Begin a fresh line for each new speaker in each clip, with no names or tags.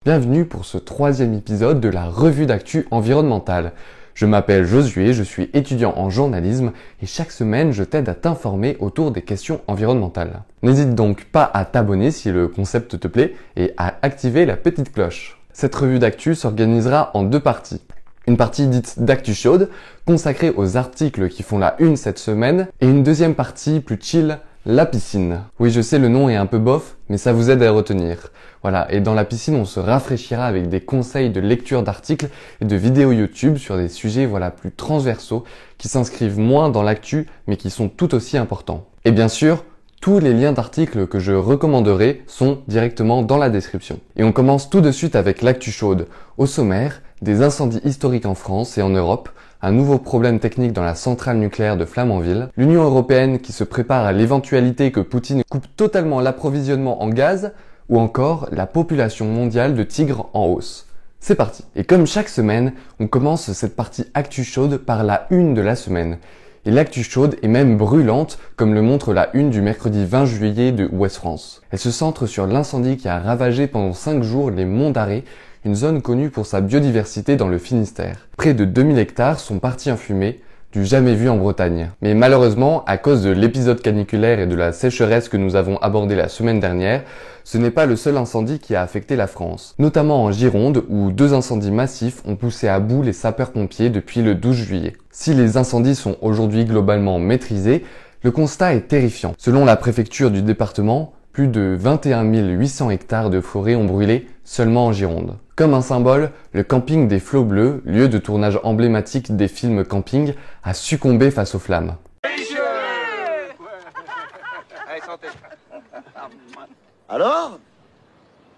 Bienvenue pour ce troisième épisode de la revue d'actu environnementale. Je m'appelle Josué, je suis étudiant en journalisme et chaque semaine je t'aide à t'informer autour des questions environnementales. N'hésite donc pas à t'abonner si le concept te plaît et à activer la petite cloche. Cette revue d'actu s'organisera en deux parties. Une partie dite d'actu chaude, consacrée aux articles qui font la une cette semaine, et une deuxième partie plus chill, la piscine. Oui, je sais, le nom est un peu bof, mais ça vous aide à retenir. Voilà, et dans la piscine, on se rafraîchira avec des conseils de lecture d'articles et de vidéos YouTube sur des sujets plus transversaux, qui s'inscrivent moins dans l'actu, mais qui sont tout aussi importants. Et bien sûr, tous les liens d'articles que je recommanderai sont directement dans la description. Et on commence tout de suite avec l'actu chaude. Au sommaire, des incendies historiques en France et en Europe, un nouveau problème technique dans la centrale nucléaire de Flamanville, l'Union européenne qui se prépare à l'éventualité que Poutine coupe totalement l'approvisionnement en gaz, ou encore la population mondiale de tigres en hausse. C'est parti. Et comme chaque semaine, on commence cette partie actu chaude par la une de la semaine. Et l'actu chaude est même brûlante, comme le montre la une du mercredi 20 juillet de Ouest France. Elle se centre sur l'incendie qui a ravagé pendant 5 jours les monts d'Arrée, une zone connue pour sa biodiversité dans le Finistère. Près de 2000 hectares sont partis en fumée, du jamais vu en Bretagne. Mais malheureusement, à cause de l'épisode caniculaire et de la sécheresse que nous avons abordé la semaine dernière, ce n'est pas le seul incendie qui a affecté la France. Notamment en Gironde, où 2 incendies massifs ont poussé à bout les sapeurs-pompiers depuis le 12 juillet. Si les incendies sont aujourd'hui globalement maîtrisés, le constat est terrifiant. Selon la préfecture du département, plus de 21 800 hectares de forêt ont brûlé seulement en Gironde. Comme un symbole, le camping des Flots Bleus, lieu de tournage emblématique des films camping, a succombé face aux flammes.
Alors ?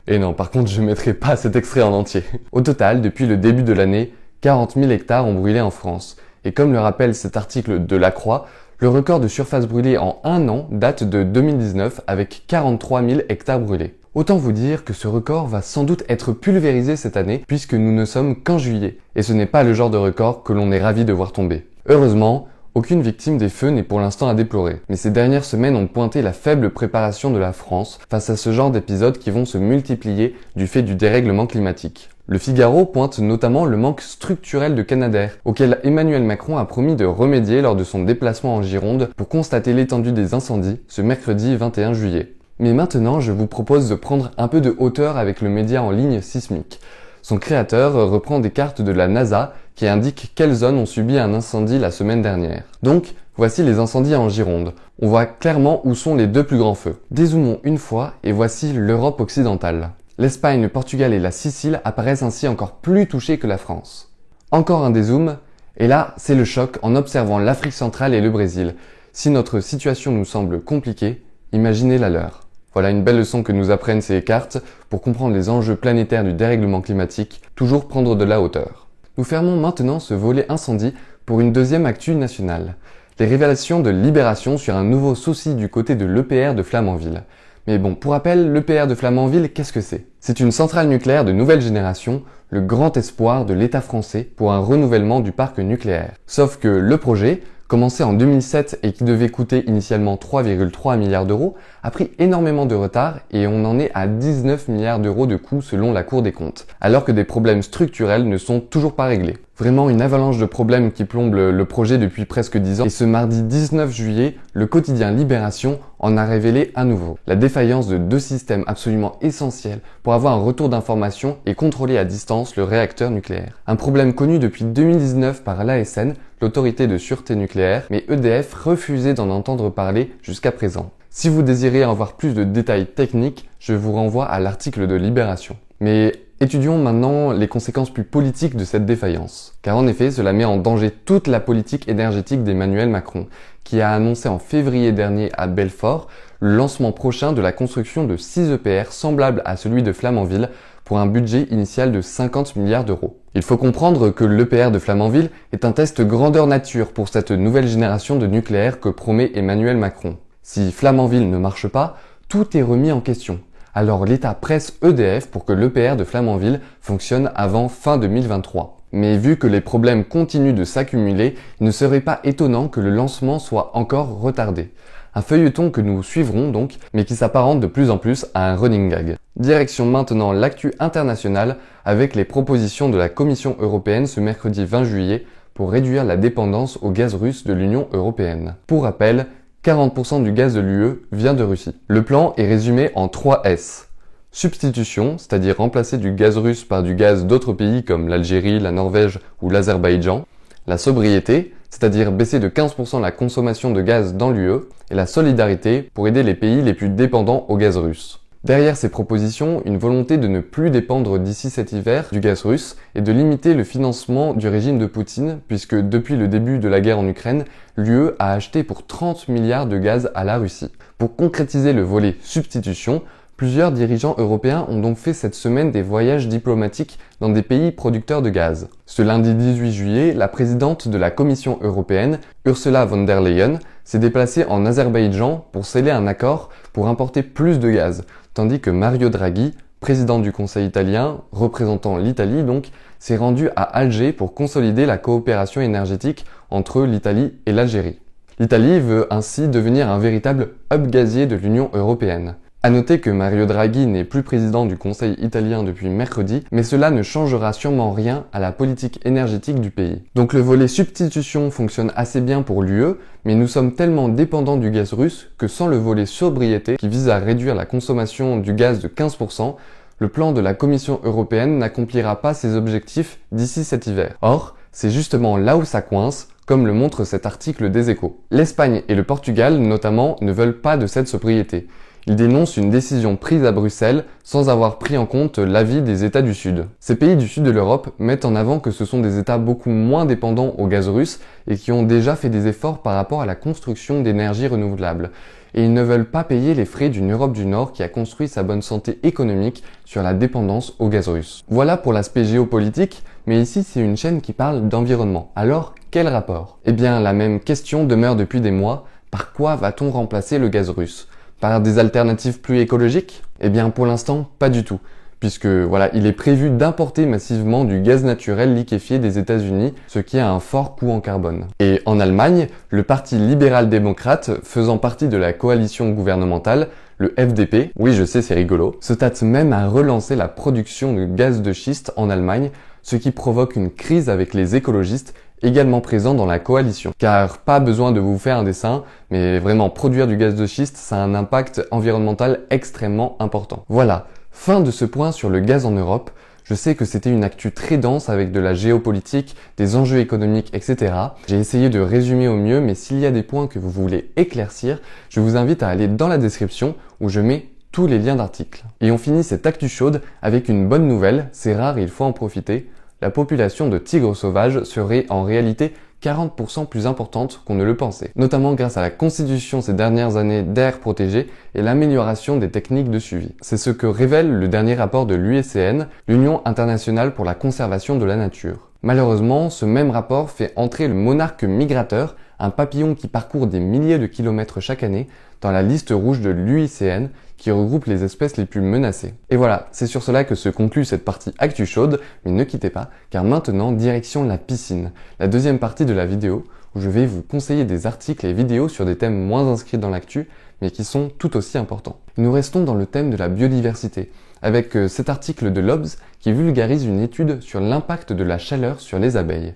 Et non, par contre, je ne mettrai pas cet extrait en entier. Au total, depuis le début de l'année, 40 000 hectares ont brûlé en France. Et comme le rappelle cet article de La Croix, le record de surface brûlée en un an date de 2019 avec 43 000 hectares brûlés. Autant vous dire que ce record va sans doute être pulvérisé cette année puisque nous ne sommes qu'en juillet. Et ce n'est pas le genre de record que l'on est ravi de voir tomber. Heureusement, aucune victime des feux n'est pour l'instant à déplorer. Mais ces dernières semaines ont pointé la faible préparation de la France face à ce genre d'épisodes qui vont se multiplier du fait du dérèglement climatique. Le Figaro pointe notamment le manque structurel de Canadair, auquel Emmanuel Macron a promis de remédier lors de son déplacement en Gironde pour constater l'étendue des incendies ce mercredi 21 juillet. Mais maintenant, je vous propose de prendre un peu de hauteur avec le média en ligne Sismic. Son créateur reprend des cartes de la NASA qui indiquent quelles zones ont subi un incendie la semaine dernière. Donc, voici les incendies en Gironde. On voit clairement où sont les 2 plus grands feux. Dézoomons une fois et voici l'Europe occidentale. L'Espagne, le Portugal et la Sicile apparaissent ainsi encore plus touchés que la France. Encore un dézoom, et là, c'est le choc en observant l'Afrique centrale et le Brésil. Si notre situation nous semble compliquée, imaginez la leur. Voilà une belle leçon que nous apprennent ces cartes pour comprendre les enjeux planétaires du dérèglement climatique, toujours prendre de la hauteur. Nous fermons maintenant ce volet incendie pour une deuxième actu nationale. Les révélations de Libération sur un nouveau souci du côté de l'EPR de Flamanville. Mais bon, pour rappel, l'EPR de Flamanville, qu'est-ce que c'est ? C'est une centrale nucléaire de nouvelle génération, le grand espoir de l'État français pour un renouvellement du parc nucléaire. Sauf que le projet, commencé en 2007 et qui devait coûter initialement 3,3 milliards d'euros, a pris énormément de retard et on en est à 19 milliards d'euros de coûts selon la Cour des comptes, alors que des problèmes structurels ne sont toujours pas réglés. Vraiment une avalanche de problèmes qui plombe le projet depuis presque 10 ans. Et ce mardi 19 juillet, le quotidien Libération en a révélé à nouveau la défaillance de 2 systèmes absolument essentiels pour avoir un retour d'information et contrôler à distance le réacteur nucléaire. Un problème connu depuis 2019 par l'ASN, l'autorité de sûreté nucléaire, mais EDF refusait d'en entendre parler jusqu'à présent. Si vous désirez avoir plus de détails techniques, je vous renvoie à l'article de Libération. Mais étudions maintenant les conséquences plus politiques de cette défaillance. Car en effet, cela met en danger toute la politique énergétique d'Emmanuel Macron, qui a annoncé en février dernier à Belfort le lancement prochain de la construction de 6 EPR semblables à celui de Flamanville pour un budget initial de 50 milliards d'euros. Il faut comprendre que l'EPR de Flamanville est un test grandeur nature pour cette nouvelle génération de nucléaire que promet Emmanuel Macron. Si Flamanville ne marche pas, tout est remis en question. Alors l'État presse EDF pour que l'EPR de Flamanville fonctionne avant fin 2023. Mais vu que les problèmes continuent de s'accumuler, il ne serait pas étonnant que le lancement soit encore retardé. Un feuilleton que nous suivrons donc, mais qui s'apparente de plus en plus à un running gag. Direction maintenant l'actu internationale avec les propositions de la Commission européenne ce mercredi 20 juillet pour réduire la dépendance au gaz russe de l'Union européenne. Pour rappel, 40% du gaz de l'UE vient de Russie. Le plan est résumé en 3 S. Substitution, c'est-à-dire remplacer du gaz russe par du gaz d'autres pays comme l'Algérie, la Norvège ou l'Azerbaïdjan. La sobriété, c'est-à-dire baisser de 15% la consommation de gaz dans l'UE. Et la solidarité, pour aider les pays les plus dépendants au gaz russe. Derrière ces propositions, une volonté de ne plus dépendre d'ici cet hiver du gaz russe et de limiter le financement du régime de Poutine, puisque depuis le début de la guerre en Ukraine, l'UE a acheté pour 30 milliards de gaz à la Russie. Pour concrétiser le volet substitution, plusieurs dirigeants européens ont donc fait cette semaine des voyages diplomatiques dans des pays producteurs de gaz. Ce lundi 18 juillet, la présidente de la Commission européenne, Ursula von der Leyen, s'est déplacée en Azerbaïdjan pour sceller un accord pour importer plus de gaz, tandis que Mario Draghi, président du Conseil italien, représentant l'Italie donc, s'est rendu à Alger pour consolider la coopération énergétique entre l'Italie et l'Algérie. L'Italie veut ainsi devenir un véritable hub gazier de l'Union européenne. À noter que Mario Draghi n'est plus président du Conseil italien depuis mercredi, mais cela ne changera sûrement rien à la politique énergétique du pays. Donc le volet substitution fonctionne assez bien pour l'UE, mais nous sommes tellement dépendants du gaz russe que sans le volet sobriété, qui vise à réduire la consommation du gaz de 15%, le plan de la Commission européenne n'accomplira pas ses objectifs d'ici cet hiver. Or, c'est justement là où ça coince, comme le montre cet article des Échos. L'Espagne et le Portugal, notamment, ne veulent pas de cette sobriété. Ils dénoncent une décision prise à Bruxelles sans avoir pris en compte l'avis des États du Sud. Ces pays du Sud de l'Europe mettent en avant que ce sont des États beaucoup moins dépendants au gaz russe et qui ont déjà fait des efforts par rapport à la construction d'énergies renouvelables. Et ils ne veulent pas payer les frais d'une Europe du Nord qui a construit sa bonne santé économique sur la dépendance au gaz russe. Voilà pour l'aspect géopolitique, mais ici c'est une chaîne qui parle d'environnement. Alors, quel rapport? Eh bien, la même question demeure depuis des mois. Par quoi va-t-on remplacer le gaz russe? Par des alternatives plus écologiques? Eh bien pour l'instant, pas du tout, puisque voilà, il est prévu d'importer massivement du gaz naturel liquéfié des États-Unis, ce qui a un fort coût en carbone. Et en Allemagne, le parti libéral-démocrate, faisant partie de la coalition gouvernementale, le FDP, oui je sais c'est rigolo, se tâte même à relancer la production de gaz de schiste en Allemagne, ce qui provoque une crise avec les écologistes également présents dans la coalition. Car pas besoin de vous faire un dessin, mais vraiment produire du gaz de schiste, ça a un impact environnemental extrêmement important. Voilà, fin de ce point sur le gaz en Europe. Je sais que c'était une actu très dense avec de la géopolitique, des enjeux économiques, etc. J'ai essayé de résumer au mieux, mais s'il y a des points que vous voulez éclaircir, je vous invite à aller dans la description où je mets tous les liens d'articles. Et on finit cette actu chaude avec une bonne nouvelle, c'est rare et il faut en profiter. La population de tigres sauvages serait en réalité 40% plus importante qu'on ne le pensait, notamment grâce à la constitution ces dernières années d'aires protégées et l'amélioration des techniques de suivi. C'est ce que révèle le dernier rapport de l'UICN, l'Union internationale pour la conservation de la nature. Malheureusement, ce même rapport fait entrer le monarque migrateur, un papillon qui parcourt des milliers de kilomètres chaque année, dans la liste rouge de l'UICN qui regroupe les espèces les plus menacées. Et voilà, c'est sur cela que se conclut cette partie actu chaude, mais ne quittez pas, car maintenant, direction la piscine, la deuxième partie de la vidéo, où je vais vous conseiller des articles et vidéos sur des thèmes moins inscrits dans l'actu, mais qui sont tout aussi importants. Nous restons dans le thème de la biodiversité, avec cet article de l'Obs qui vulgarise une étude sur l'impact de la chaleur sur les abeilles.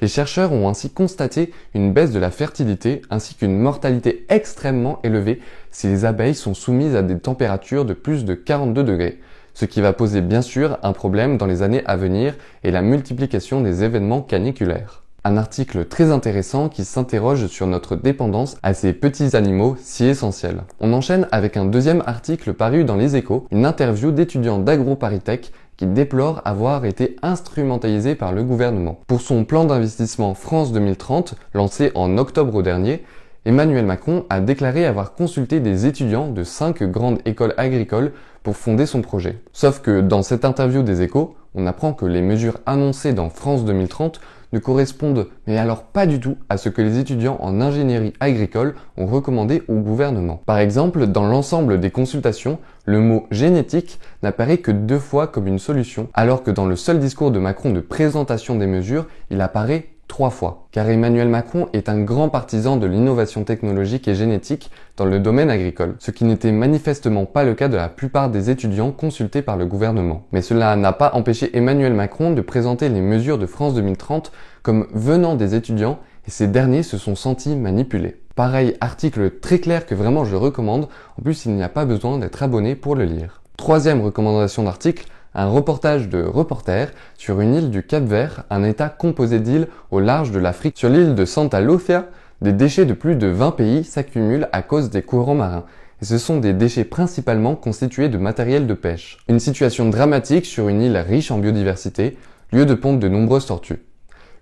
Les chercheurs ont ainsi constaté une baisse de la fertilité ainsi qu'une mortalité extrêmement élevée si les abeilles sont soumises à des températures de plus de 42 degrés, ce qui va poser bien sûr un problème dans les années à venir et la multiplication des événements caniculaires. Un article très intéressant qui s'interroge sur notre dépendance à ces petits animaux si essentiels. On enchaîne avec un deuxième article paru dans Les Échos, une interview d'étudiants d'AgroParisTech qui déplore avoir été instrumentalisé par le gouvernement. Pour son plan d'investissement France 2030, lancé en octobre dernier, Emmanuel Macron a déclaré avoir consulté des étudiants de 5 grandes écoles agricoles pour fonder son projet. Sauf que dans cette interview des Échos, on apprend que les mesures annoncées dans France 2030 ne correspondent mais alors pas du tout à ce que les étudiants en ingénierie agricole ont recommandé au gouvernement. Par exemple, dans l'ensemble des consultations, le mot génétique n'apparaît que 2 fois comme une solution, alors que dans le seul discours de Macron de présentation des mesures, il apparaît 3 fois, car Emmanuel Macron est un grand partisan de l'innovation technologique et génétique dans le domaine agricole, ce qui n'était manifestement pas le cas de la plupart des étudiants consultés par le gouvernement. Mais cela n'a pas empêché Emmanuel Macron de présenter les mesures de France 2030 comme venant des étudiants, et ces derniers se sont sentis manipulés. Pareil, article très clair que vraiment je recommande, en plus il n'y a pas besoin d'être abonné pour le lire. Troisième recommandation d'article, un reportage de Reporter sur une île du Cap-Vert, un état composé d'îles au large de l'Afrique. Sur l'île de Santa Lufia, des déchets de plus de 20 pays s'accumulent à cause des courants marins. Et ce sont des déchets principalement constitués de matériel de pêche. Une situation dramatique sur une île riche en biodiversité, lieu de ponte de nombreuses tortues.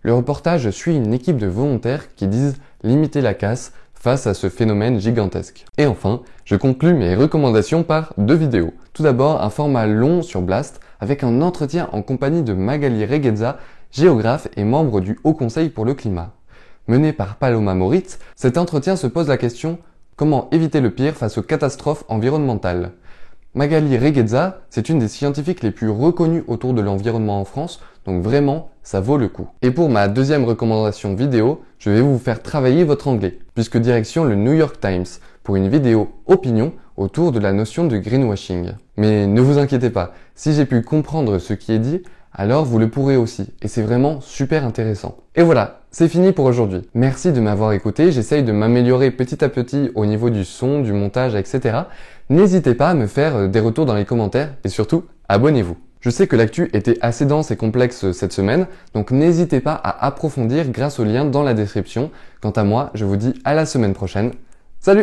Le reportage suit une équipe de volontaires qui disent limiter la casse face à ce phénomène gigantesque. Et enfin, je conclus mes recommandations par 2 vidéos. Tout d'abord, un format long sur Blast avec un entretien en compagnie de Magali Regueza, géographe et membre du Haut Conseil pour le climat. Mené par Paloma Moritz, cet entretien se pose la question « Comment éviter le pire face aux catastrophes environnementales ?» Magali Regueza, c'est une des scientifiques les plus reconnues autour de l'environnement en France, donc vraiment, ça vaut le coup. Et pour ma deuxième recommandation vidéo, je vais vous faire travailler votre anglais, puisque direction le New York Times, pour une vidéo opinion autour de la notion de greenwashing. Mais ne vous inquiétez pas, si j'ai pu comprendre ce qui est dit, alors vous le pourrez aussi, et c'est vraiment super intéressant. Et voilà, c'est fini pour aujourd'hui. Merci de m'avoir écouté, j'essaye de m'améliorer petit à petit au niveau du son, du montage, etc. N'hésitez pas à me faire des retours dans les commentaires, et surtout, abonnez-vous. Je sais que l'actu était assez dense et complexe cette semaine, donc n'hésitez pas à approfondir grâce au lien dans la description. Quant à moi, je vous dis à la semaine prochaine. Salut!